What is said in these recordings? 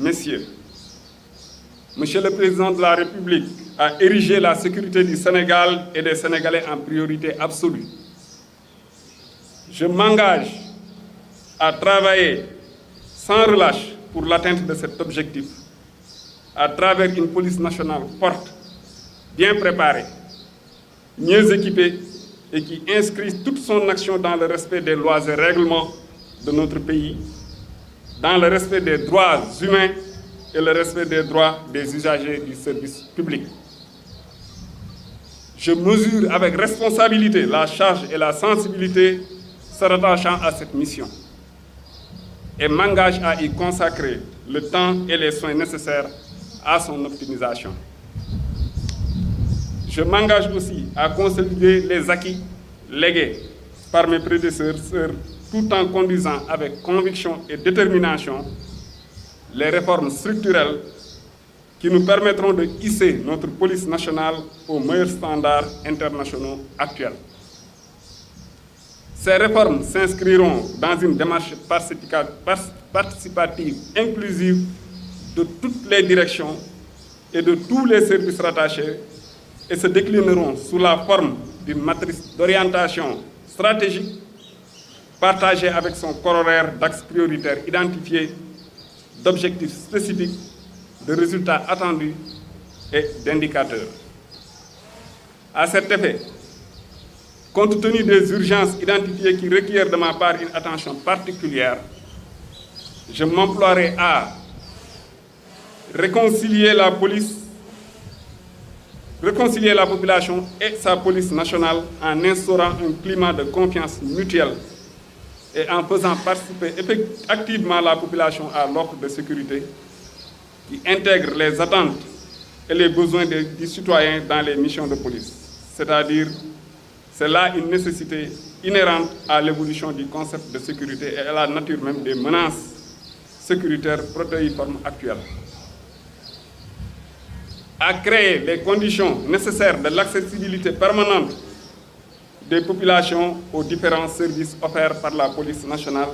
messieurs, Monsieur le Président de la République a érigé la sécurité du Sénégal et des Sénégalais en priorité absolue. Je m'engage à travailler sans relâche pour l'atteinte de cet objectif, à travers une police nationale forte, bien préparée, mieux équipée et qui inscrit toute son action dans le respect des lois et règlements de notre pays, dans le respect des droits humains et le respect des droits des usagers du service public. Je mesure avec responsabilité la charge et la sensibilité se rattachant à cette mission et m'engage à y consacrer le temps et les soins nécessaires à son optimisation. Je m'engage aussi à consolider les acquis légués par mes prédécesseurs tout en conduisant avec conviction et détermination les réformes structurelles qui nous permettront de hisser notre police nationale aux meilleurs standards internationaux actuels. Ces réformes s'inscriront dans une démarche participative inclusive de toutes les directions et de tous les services rattachés et se déclineront sous la forme d'une matrice d'orientation stratégique partagée avec son corollaire d'axes prioritaires identifiés, d'objectifs spécifiques, de résultats attendus et d'indicateurs. À cet effet, compte tenu des urgences identifiées qui requièrent de ma part une attention particulière, je m'emploierai à réconcilier la population et sa police nationale en instaurant un climat de confiance mutuelle et en faisant participer activement la population à l'offre de sécurité qui intègre les attentes et les besoins des citoyens dans les missions de police. C'est-à-dire, c'est là une nécessité inhérente à l'évolution du concept de sécurité et à la nature même des menaces sécuritaires protéiformes actuelles. À créer les conditions nécessaires de l'accessibilité permanente des populations aux différents services offerts par la police nationale,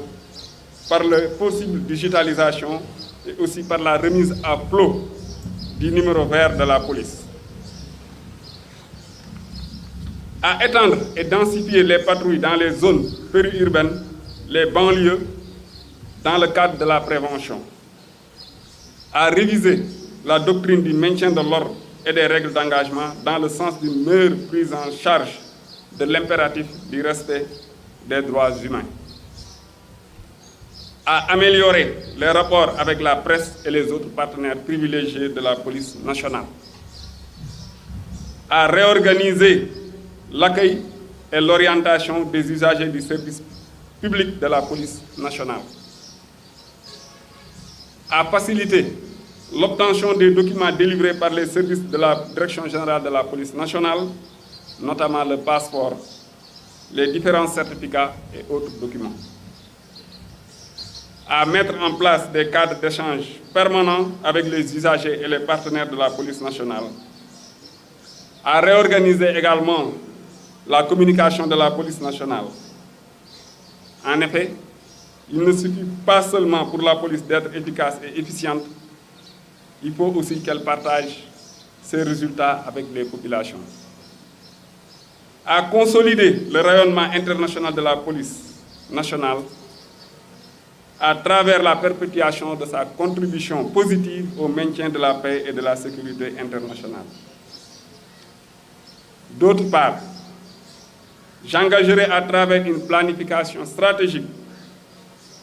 par la possible digitalisation et aussi par la remise à flot du numéro vert de la police. À étendre et densifier les patrouilles dans les zones périurbaines, les banlieues, dans le cadre de la prévention. À réviser la doctrine du maintien de l'ordre et des règles d'engagement dans le sens d'une meilleure prise en charge de l'impératif du respect des droits humains. À améliorer les rapports avec la presse et les autres partenaires privilégiés de la police nationale. À réorganiser l'accueil et l'orientation des usagers du service public de la police nationale. À faciliter l'obtention des documents délivrés par les services de la Direction générale de la police nationale, notamment le passeport, les différents certificats et autres documents. À mettre en place des cadres d'échange permanents avec les usagers et les partenaires de la police nationale. À réorganiser également la communication de la police nationale. En effet, il ne suffit pas seulement pour la police d'être efficace et efficiente, il faut aussi qu'elle partage ses résultats avec les populations. À consolider le rayonnement international de la police nationale à travers la perpétuation de sa contribution positive au maintien de la paix et de la sécurité internationale. D'autre part, j'engagerai à travers une planification stratégique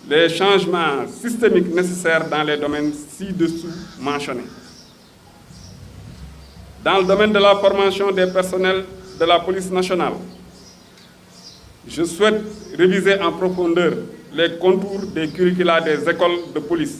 les changements systémiques nécessaires dans les domaines ci-dessous mentionnés. Dans le domaine de la formation des personnels de la police nationale, je souhaite réviser en profondeur les contours des curricula des écoles de police